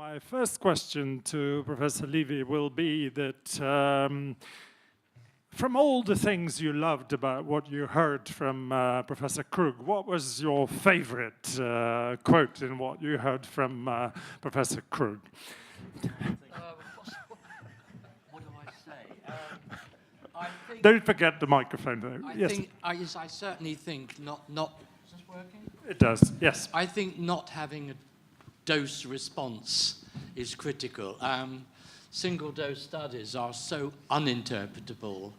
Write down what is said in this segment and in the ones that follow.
My first question to Professor Levy will be that from all the things you loved about what you heard from Professor Krug, what was your favorite quote in what you heard from Professor Krug? What do I say? I think, Don't forget the microphone, though. I certainly think not. Is this working? It does, yes. I think not having a dose response is critical. Single dose studies are so uninterpretable.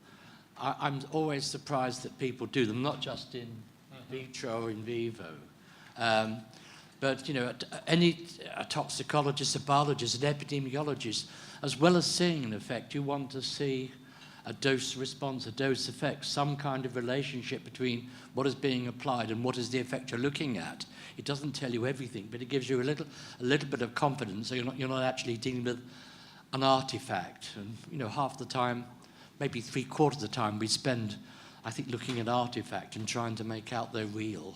I'm always surprised that people do them, not just in vitro or in vivo. But you know, a toxicologist, a biologist, an epidemiologist, as well as seeing an effect, you want to see a dose response, a dose effect, some kind of relationship between what is being applied and what is the effect you're looking at. It doesn't tell you everything, but it gives you a little bit of confidence, so you're not actually dealing with an artifact. And you know, half the time, maybe 3/4 of the time, we spend, I think, looking at artifact and trying to make out they're real,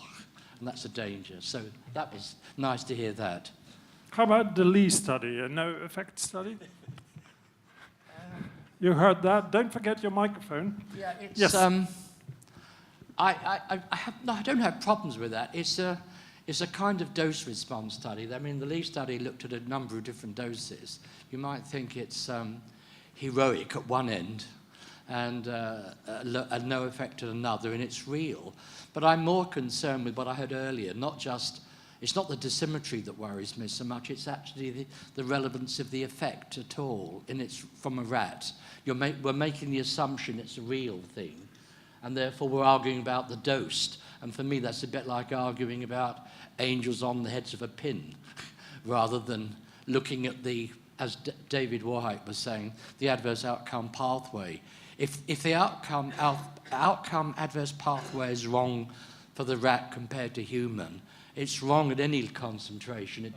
and that's a danger. So that was nice to hear that. How about the Lee study, a no effect study? You heard that? Don't forget your microphone. Yeah, it's, yes. I don't have problems with that. It's a kind of dose response study. I mean, the Lee study looked at a number of different doses. You might think it's heroic at one end and a no effect at another, and it's real. But I'm more concerned with what I heard earlier, it's not the dissymmetry that worries me so much, it's actually the relevance of the effect at all, and it's from a rat. We're making the assumption it's a real thing, and therefore we're arguing about the dose. And for me, that's a bit like arguing about angels on the heads of a pin, rather than looking at the, as David White was saying, the adverse outcome pathway. If the outcome adverse pathway is wrong for the rat compared to human, it's wrong at any concentration.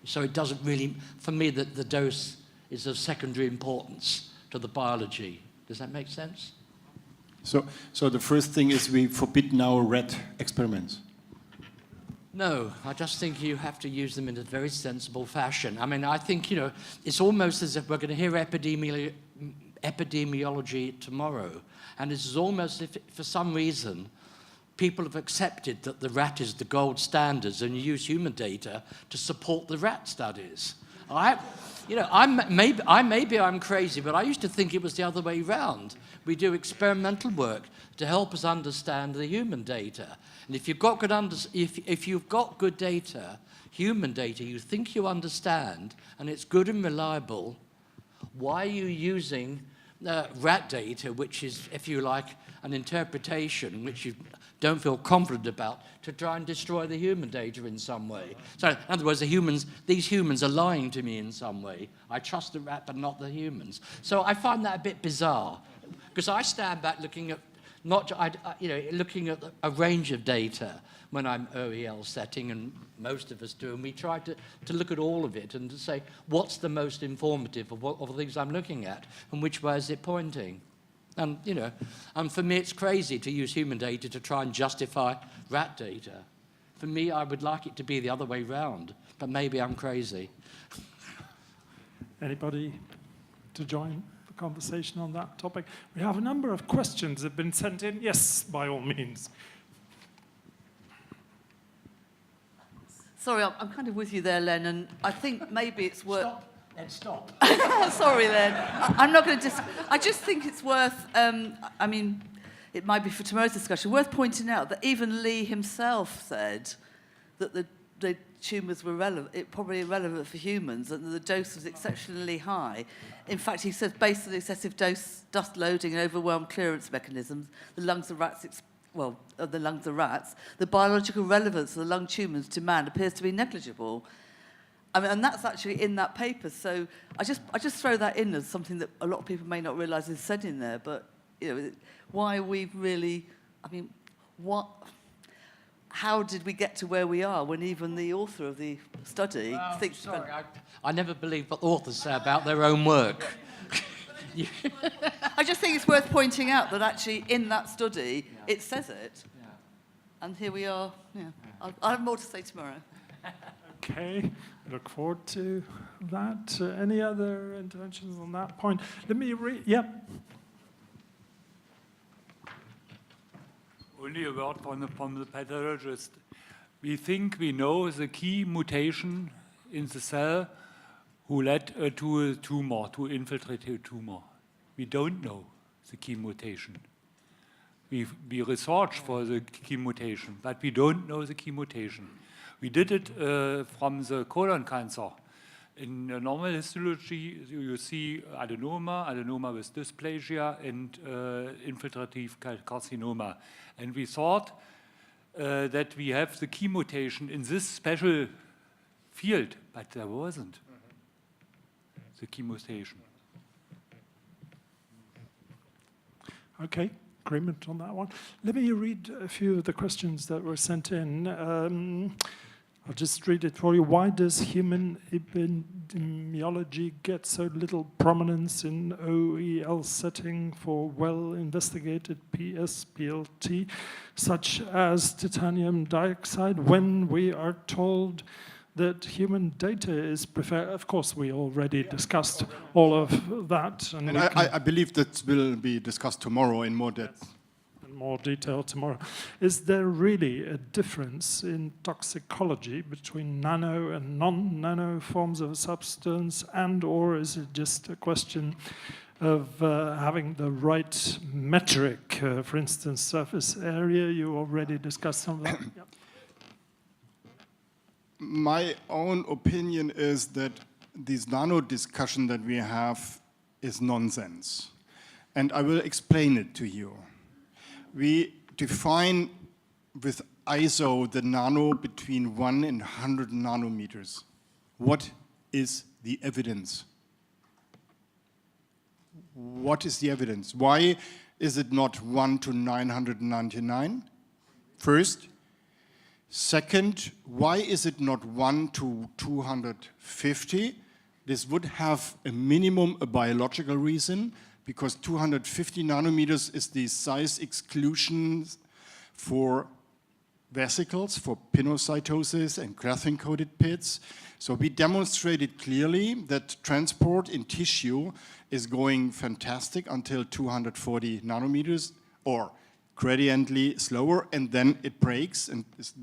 So it doesn't really, for me, the dose is of secondary importance to the biology. Does that make sense? So the first thing is we forbid now rat experiments. No, I just think you have to use them in a very sensible fashion. I mean, I think, you know, it's almost as if we're going to hear epidemiology tomorrow, and it's almost as if, for some reason, people have accepted that the rat is the gold standards and you use human data to support the rat studies. Maybe I'm crazy, but I used to think it was the other way around. We do experimental work to help us understand the human data. And if you've got if you've got good data, human data, you think you understand, and it's good and reliable, why are you using rat data, which is, if you like, an interpretation which you don't feel confident about, to try and destroy the human data in some way? So, in other words, these humans are lying to me in some way. I trust the rat, but not the humans. So I find that a bit bizarre, because I stand back looking at looking at a range of data when I'm OEL setting, and most of us do, and we try to look at all of it and to say, what's the most informative of the things I'm looking at, and which way is it pointing? And, you know, and for me, it's crazy to use human data to try and justify rat data. For me, I would like it to be the other way round, but maybe I'm crazy. Anybody to join the conversation on that topic? We have a number of questions that have been sent in. Yes, by all means. Sorry, I'm kind of with you there, Len, and I think maybe it's worth... Stop. Sorry, Len. I'm not going to I just think it's worth, I mean, it might be for tomorrow's discussion, worth pointing out that even Lee himself said that the tumours were probably irrelevant for humans, and the dose was exceptionally high. In fact, he said, based on the excessive dust loading and overwhelmed clearance mechanisms, the lungs of rats, the biological relevance of the lung tumours to man appears to be negligible. I mean, and that's actually in that paper. So I just throw that in as something that a lot of people may not realise is said in there. But you know, why we really, I mean, how did we get to where we are when even the author of the study thinks? Sorry, I never believe what authors say about their own work. I just think it's worth pointing out that actually in that study it says it, and here we are. Yeah, I'll have more to say tomorrow. Okay, I look forward to that. Any other interventions on that point? Let me read, yeah. Only a word from the pathologist. We think we know the key mutation in the cell who led to a tumor, to infiltrated tumor. We don't know the key mutation. We research for the key mutation, but we don't know the key mutation. We did it from the colon cancer. In normal histology, you see adenoma with dysplasia, and infiltrative carcinoma. And we thought that we have the key mutation in this special field, but there wasn't the key mutation. Okay, agreement on that one. Let me read a few of the questions that were sent in. I'll just read it for you. Why does human epidemiology get so little prominence in OEL setting for well-investigated PSPLT, such as titanium dioxide, when we are told that human data is preferred? Of course, we already discussed all of that. And I believe that will be discussed tomorrow in more depth. More detail tomorrow. Is there really a difference in toxicology between nano and non-nano forms of substance, and or is it just a question of having the right metric? For instance, surface area, you already discussed some of that. Yep. My own opinion is that this nano discussion that we have is nonsense. And I will explain it to you. We define with ISO the nano between 1 and 100 nanometers. What is the evidence? What is the evidence? Why is it not 1 to 999? First. Second, why is it not 1 to 250? This would have a minimum, a biological reason, because 250 nanometers is the size exclusion for vesicles, for pinocytosis and graphene-coated pits. So we demonstrated clearly that transport in tissue is going fantastic until 240 nanometers, or gradiently slower, and then it breaks and is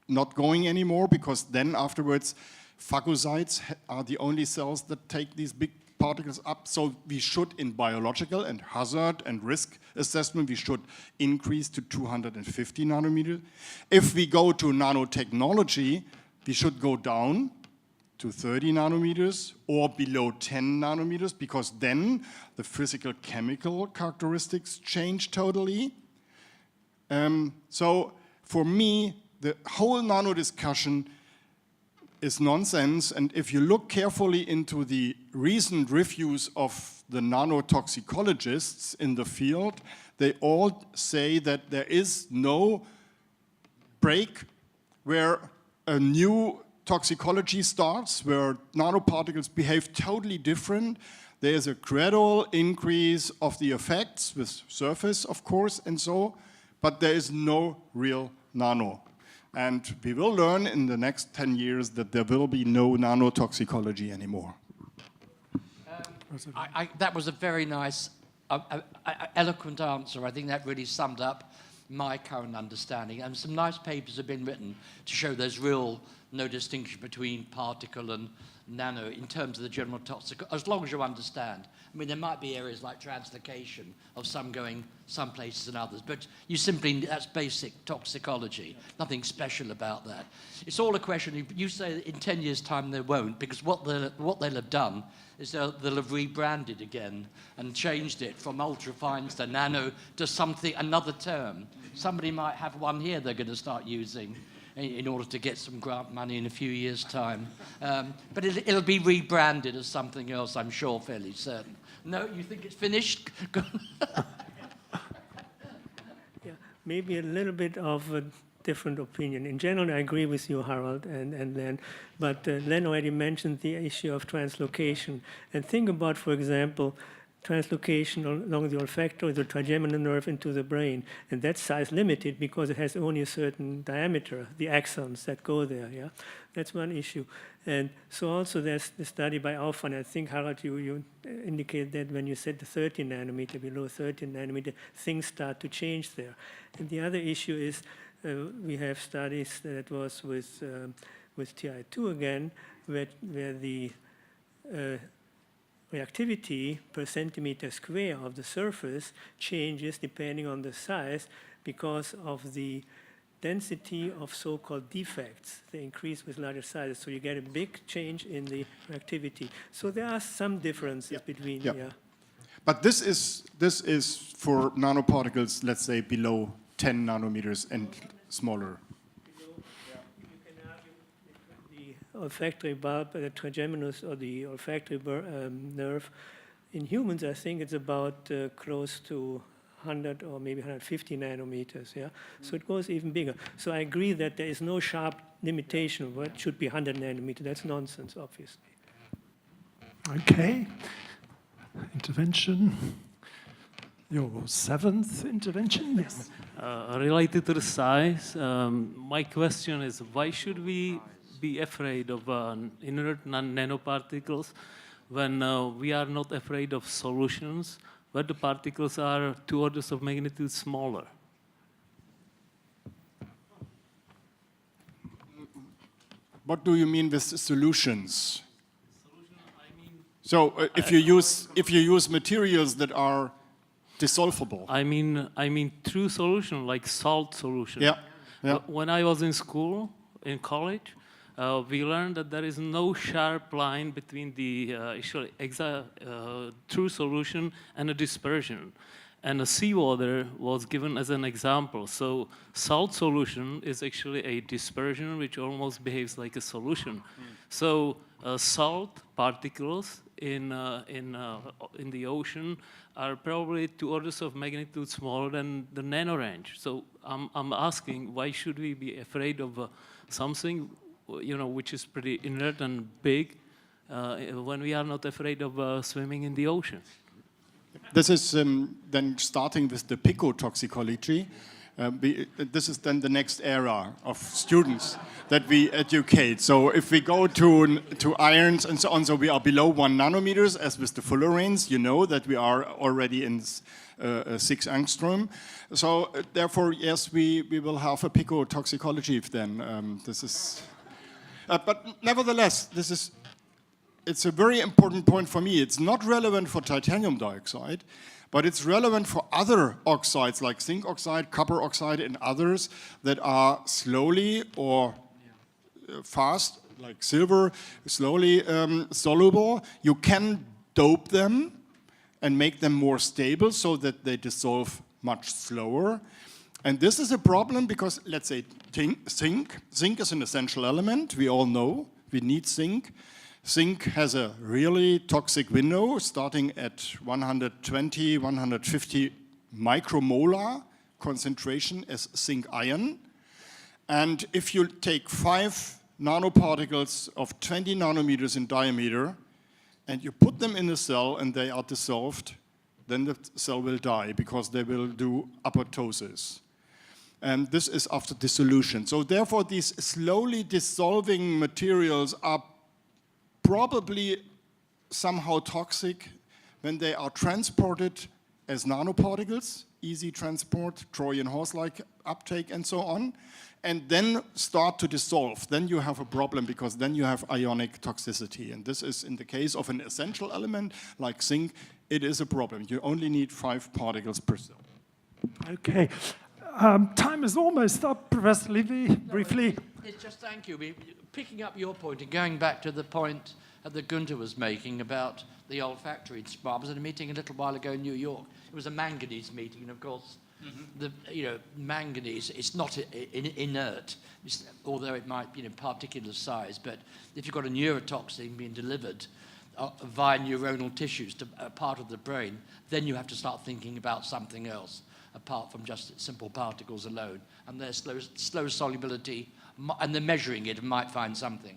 not going anymore, because then afterwards phagocytes are the only cells that take these big particles up. So we should, in biological and hazard and risk assessment, we should increase to 250 nanometers. If we go to nanotechnology, we should go down to 30 nanometers or below 10 nanometers, because then the physical chemical characteristics change totally. So for me, the whole nano discussion is nonsense. And if you look carefully into the recent reviews of the nanotoxicologists in the field, they all say that there is no break where a new toxicology starts, where nanoparticles behave totally different. There's a gradual increase of the effects with surface, of course, and so, but there is no real nano. And we will learn in the next 10 years that there will be no nanotoxicology anymore. That was a very nice, eloquent answer. I think that really summed up my current understanding. And some nice papers have been written to show there's no distinction between particle and nano in terms of the general toxicology, as long as you understand. I mean, there might be areas like translocation of some going some places and others, but that's basic toxicology, nothing special about that. It's all a question, you say that in 10 years' time they won't, because what they'll have done is they'll have rebranded again and changed it from ultrafines to nano to something, another term. Somebody might have one here they're going to start using in order to get some grant money in a few years' time. But it'll be rebranded as something else, I'm sure, fairly certain. No, you think it's finished? Yeah, maybe a little bit of a different opinion. In general, I agree with you, Harald and Len, but Len already mentioned the issue of translocation. And think about, for example, translocation along the olfactory, the trigeminal nerve into the brain. And that's size limited because it has only a certain diameter, the axons that go there, yeah? That's one issue. And so also there's the study by Aufan. I think, Harald, you indicated that when you said the 13 nanometer, below 13 nanometer, things start to change there. And the other issue is we have studies that was with TI2 again, where the reactivity per centimeter square of the surface changes depending on the size because of the density of so-called defects. They increase with larger sizes, so you get a big change in the reactivity. So there are some differences between, But this is for nanoparticles, let's say, below 10 nanometers and smaller. The olfactory bulb, the trigeminus or the olfactory nerve, in humans, I think it's about close to 100 or maybe 150 nanometers, yeah? So it goes even bigger. So I agree that there is no sharp limitation of what should be 100 nanometers. That's nonsense, obviously. Okay. Intervention. Your seventh intervention? Yes. Related to the size, my question is, why should we be afraid of inert nanoparticles when we are not afraid of solutions where the particles are 2 orders of magnitude smaller? What do you mean with solutions? So if you use materials that are dissolvable. I mean true solution, like salt solution. Yeah. Yeah. When I was in school, in college, we learned that there is no sharp line between the true solution and a dispersion. And the seawater was given as an example. So salt solution is actually a dispersion which almost behaves like a solution. So salt particles in the ocean are probably 2 orders of magnitude smaller than the nano range. So I'm asking, why should we be afraid of something, which is pretty inert and big, when we are not afraid of swimming in the ocean? This is then starting with the picotoxicology. This is then the next era of students that we educate. So if we go to irons and so on, so we are below 1 nanometers, as with the fullerenes, you know that we are already in 6 angstrom. So therefore, yes, we will have a picotoxicology then. This is, but nevertheless, it's a very important point for me. It's not relevant for titanium dioxide, but it's relevant for other oxides like zinc oxide, copper oxide, and others that are slowly or fast, like silver, slowly soluble. You can dope them and make them more stable so that they dissolve much slower. And this is a problem because, let's say, zinc is an essential element. We all know we need zinc. Zinc has a really toxic window starting at 120, 150 micromolar concentration as zinc ion. And if you take 5 nanoparticles of 20 nanometers in diameter and you put them in a cell and they are dissolved, then the cell will die because they will do apoptosis. And this is after dissolution. So therefore, these slowly dissolving materials are probably somehow toxic when they are transported as nanoparticles, easy transport, Trojan horse-like uptake and so on, and then start to dissolve. Then you have a problem because then you have ionic toxicity. And this is in the case of an essential element like zinc, it is a problem. You only need 5 particles per cell. Okay. Time is almost up, Professor Levy, briefly. It's just thank you. Picking up your point and going back to the point that Gunther was making about the olfactory spark. I was at a meeting a little while ago in New York. It was a manganese meeting, and of course, manganese is not inert, although it might be particular size. But if you've got a neurotoxin being delivered via neuronal tissues to a part of the brain, then you have to start thinking about something else apart from just simple particles alone. And their slow solubility, and they're measuring it and might find something.